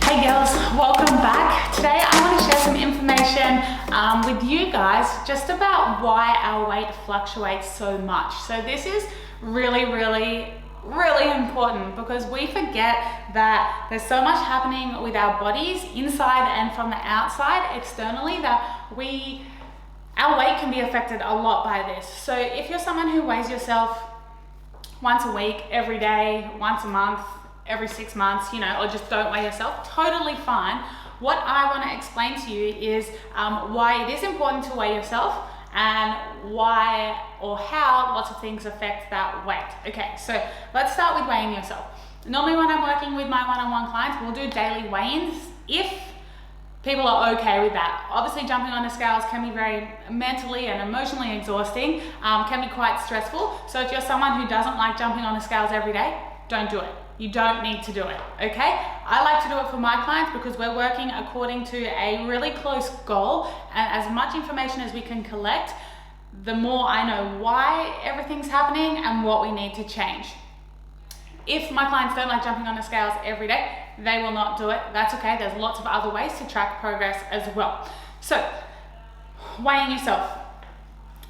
Hey girls, welcome back. Today I want to share some information with you guys just about why our weight fluctuates so much. So this is really important because we forget that there's so much happening with our bodies inside and from the outside externally that our weight can be affected a lot by this. So if you're someone who weighs yourself once a week, every day, once a month, every 6 months, or just don't weigh yourself, totally fine. What I want to explain to you is why it is important to weigh yourself and why or how lots of things affect that weight. Okay, so let's start with weighing yourself. Normally when I'm working with my one-on-one clients, we'll do daily weigh-ins if people are okay with that. Obviously jumping on the scales can be very mentally and emotionally exhausting, can be quite stressful. So if you're someone who doesn't like jumping on the scales every day, don't do it. You don't need to do it, okay? I like to do it for my clients because we're working according to a really close goal, and as much information as we can collect, the more I know why everything's happening and what we need to change. If my clients don't like jumping on the scales every day, they will not do it. That's okay. There's lots of other ways to track progress as well. So, weighing yourself.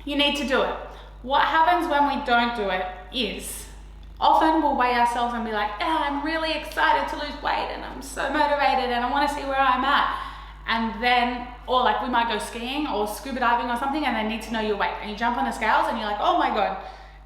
You need to do it. What happens when we don't do it is, often we'll weigh ourselves and be like, I'm really excited to lose weight and I'm so motivated and I want to see where I'm at. And then, or like we might go skiing or scuba diving or something and they need to know your weight. And you jump on the scales and you're like, oh my God,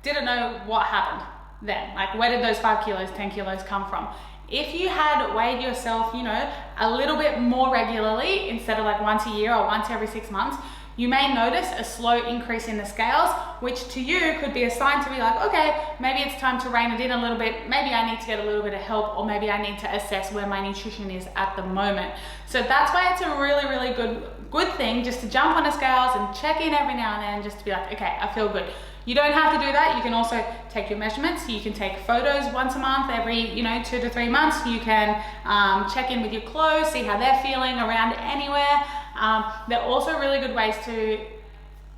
didn't know what happened then. Like where did those 5 kilos, 10 kilos come from? If you had weighed yourself, a little bit more regularly instead of like once a year or once every 6 months, you may notice a slow increase in the scales, which to you could be a sign to be like, okay, maybe it's time to rein it in a little bit. Maybe I need to get a little bit of help, or maybe I need to assess where my nutrition is at the moment. So that's why it's a really good thing just to jump on the scales and check in every now and then just to be like, okay, I feel good. You don't have to do that. You can also take your measurements. You can take photos once a month, every 2 to 3 months. You can check in with your clothes, see how they're feeling around anywhere. They're also really good ways to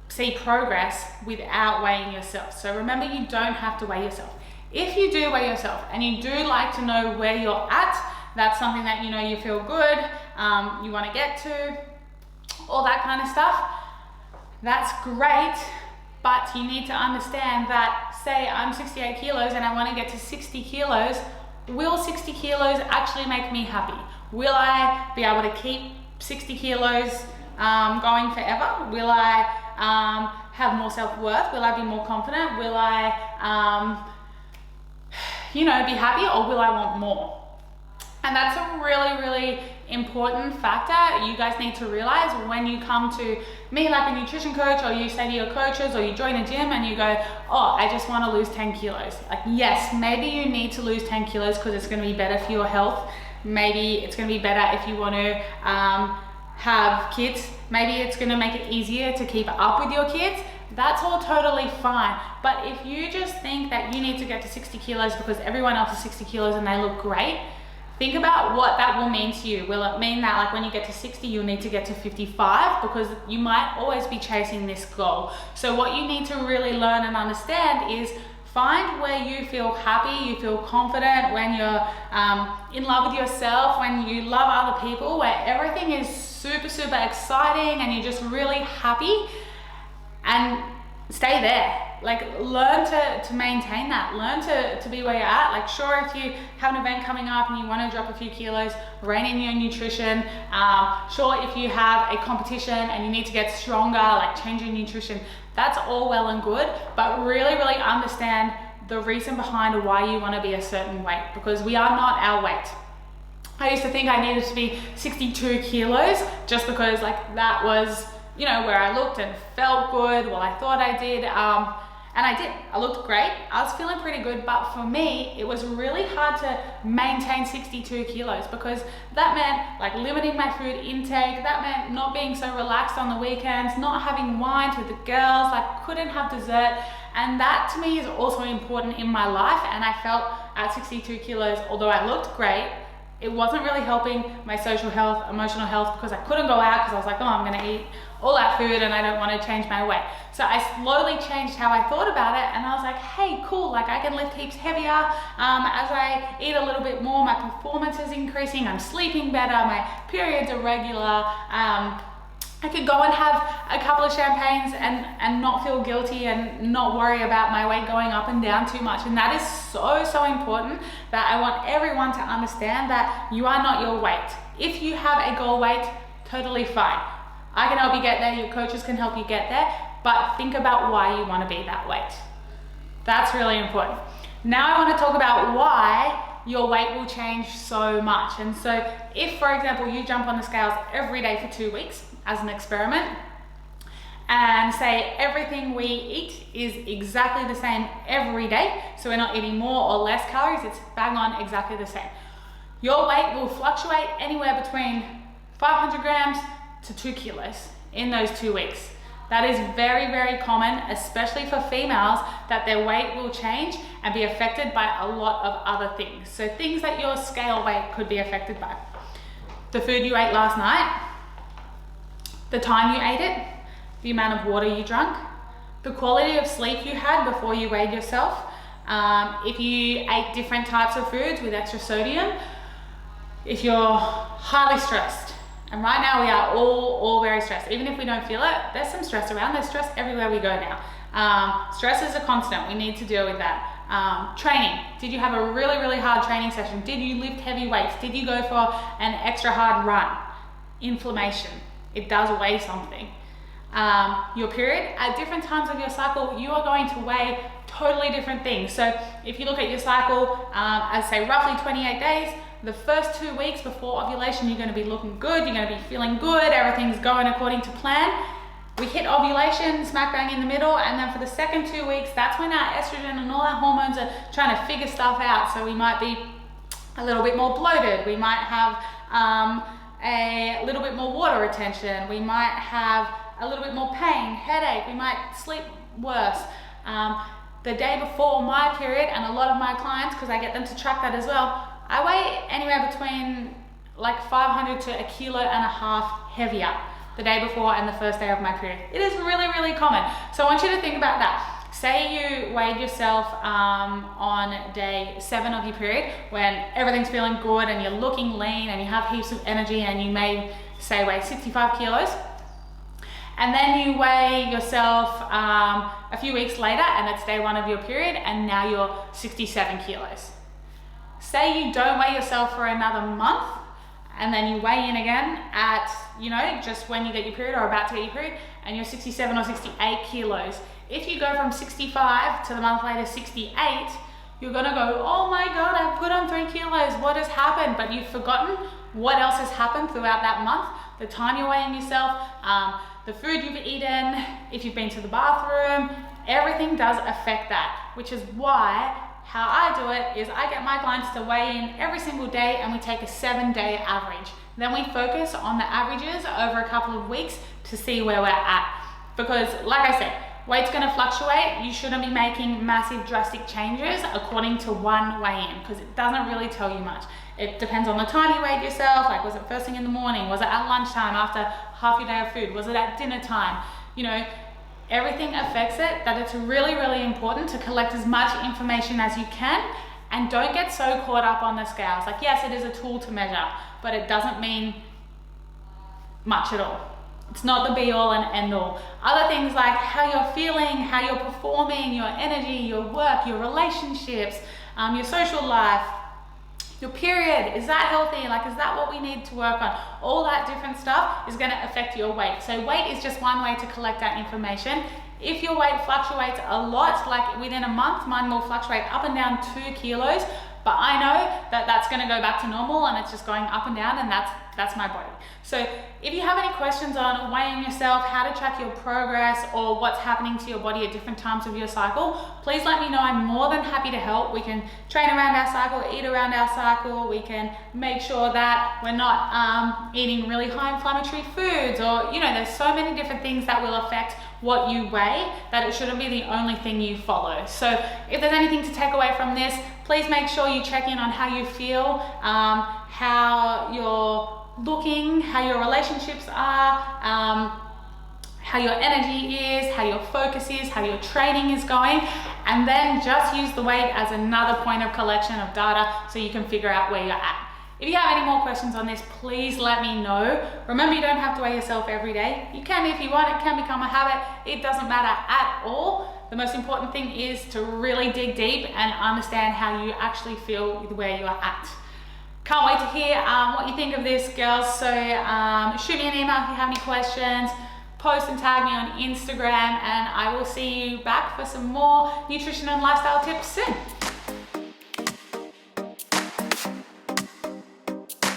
see progress without weighing yourself. So remember, you don't have to weigh yourself. If you do weigh yourself and you do like to know where you're at, that's something that you feel good, you want to get to, all that kind of stuff, that's great. But you need to understand that, say I'm 68 kilos and I want to get to 60 kilos, will 60 kilos actually make me happy? Will I be able to keep 60 kilos going forever? Will I have more self-worth? Will I be more confident? Will I, be happy, or will I want more? And that's a really important factor you guys need to realize when you come to me like a nutrition coach, or you say to your coaches, or you join a gym and you go, oh, I just want to lose 10 kilos. Like, yes, maybe you need to lose 10 kilos because it's going to be better for your health. Maybe it's going to be better if you want to have kids. Maybe it's going to make it easier to keep up with your kids. That's all totally fine. But if you just think that you need to get to 60 kilos because everyone else is 60 kilos and they look great, think about what that will mean to you. Will it mean that like when you get to 60, you'll need to get to 55? Because you might always be chasing this goal. So what you need to really learn and understand is find where you feel happy, you feel confident, when you're in love with yourself, when you love other people, where everything is super exciting and you're just really happy, and stay there. Like, learn to maintain that. Learn to be where you're at. Like, sure, if you have an event coming up and you want to drop a few kilos, rein in your nutrition. Sure, if you have a competition and you need to get stronger, like change your nutrition, that's all well and good. But really understand the reason behind why you want to be a certain weight, because we are not our weight. I used to think I needed to be 62 kilos just because like that was, where I looked and felt good. Well, I thought I did. And I did. I looked great. I was feeling pretty good, but for me, it was really hard to maintain 62 kilos because that meant like limiting my food intake. That meant not being so relaxed on the weekends, not having wines with the girls, like couldn't have dessert. And that to me is also important in my life. And I felt at 62 kilos, although I looked great, It wasn't really helping my social health, emotional health, because I couldn't go out because I was like, oh, I'm gonna eat all that food and I don't want to change my weight. So I slowly changed how I thought about it, and I was like, hey, cool, like I can lift heaps heavier. As I eat a little bit more, my performance is increasing, I'm sleeping better, my periods are regular. I could go and have a couple of champagnes and not feel guilty and not worry about my weight going up and down too much. And that is so, so important, that I want everyone to understand that you are not your weight. If you have a goal weight, totally fine. I can help you get there, your coaches can help you get there, but think about why you want to be that weight. That's really important. Now I want to talk about why your weight will change so much. And so if, for example, you jump on the scales every day for 2 weeks as an experiment, and say everything we eat is exactly the same every day, so we're not eating more or less calories, it's bang on exactly the same. Your weight will fluctuate anywhere between 500 grams to 2 kilos in those 2 weeks. That is very, very common, especially for females, that their weight will change and be affected by a lot of other things. So things that your scale weight could be affected by: the food you ate last night, the time you ate it, the amount of water you drank, the quality of sleep you had before you weighed yourself, if you ate different types of foods with extra sodium, if you're highly stressed. And right now we are all very stressed. Even if we don't feel it, there's some stress around. There's stress everywhere we go now. Stress is a constant. We need to deal with that. Training. Did you have a really, really hard training session? Did you lift heavy weights? Did you go for an extra hard run? Inflammation. It does weigh something. Your period, at different times of your cycle, you are going to weigh totally different things. So if you look at your cycle, as say roughly 28 days, the first 2 weeks before ovulation, you're going to be looking good, you're going to be feeling good, everything's going according to plan. We hit ovulation smack bang in the middle, and then for the second 2 weeks, that's when our estrogen and all our hormones are trying to figure stuff out. So we might be a little bit more bloated, we might have a little bit more water retention, we might have a little bit more pain, headache, we might sleep worse. The day before my period, and a lot of my clients, because I get them to track that as well, I weigh anywhere between like 500 to 1.5 kilos heavier the day before and the first day of my period. It is really, really common. So I want you to think about that. Say you weighed yourself on day 7 of your period, when everything's feeling good and you're looking lean and you have heaps of energy, and you may say weigh 65 kilos. And then you weigh yourself a few weeks later, and it's day 1 of your period, and now you're 67 kilos. Say you don't weigh yourself for another month, and then you weigh in again at, just when you get your period or about to get your period, and you're 67 or 68 kilos. If you go from 65 to the month later 68, you're gonna go, oh my God, I put on 3 kilos, what has happened? But you've forgotten what else has happened throughout that month, the time you're weighing yourself, the food you've eaten, if you've been to the bathroom, everything does affect that, which is why how I do it is I get my clients to weigh in every single day, and we take a 7-day average. Then we focus on the averages over a couple of weeks to see where we're at. Because like I said, weight's gonna fluctuate. You shouldn't be making massive drastic changes according to one weigh-in, because it doesn't really tell you much. It depends on the time you weighed yourself, like was it first thing in the morning, was it at lunchtime after half your day of food, was it at dinner time? Everything affects it, that it's really, really important to collect as much information as you can, and don't get so caught up on the scales. Like, yes, it is a tool to measure, but it doesn't mean much at all. It's not the be all and end all. Other things like how you're feeling, how you're performing, your energy, your work, your relationships, your social life, your period, is that healthy? Like, is that what we need to work on? All that different stuff is gonna affect your weight. So weight is just one way to collect that information. If your weight fluctuates a lot, like within a month, mine will fluctuate up and down 2 kilos, but I know that that's gonna go back to normal, and it's just going up and down, and that's my body. So if you have any questions on weighing yourself, how to track your progress, or what's happening to your body at different times of your cycle, please let me know. I'm more than happy to help. We can train around our cycle, eat around our cycle. We can make sure that we're not eating really high inflammatory foods, or there's so many different things that will affect what you weigh, that it shouldn't be the only thing you follow. So if there's anything to take away from this, please please make sure you check in on how you feel, how you're looking, how your relationships are, how your energy is, how your focus is, how your training is going, and then just use the weight as another point of collection of data so you can figure out where you're at. If you have any more questions on this, please let me know. Remember, you don't have to weigh yourself every day. You can if you want, it can become a habit. It doesn't matter at all. The most important thing is to really dig deep and understand how you actually feel with where you are at. Can't wait to hear what you think of this, girls. So shoot me an email if you have any questions. Post and tag me on Instagram, and I will see you back for some more nutrition and lifestyle tips soon.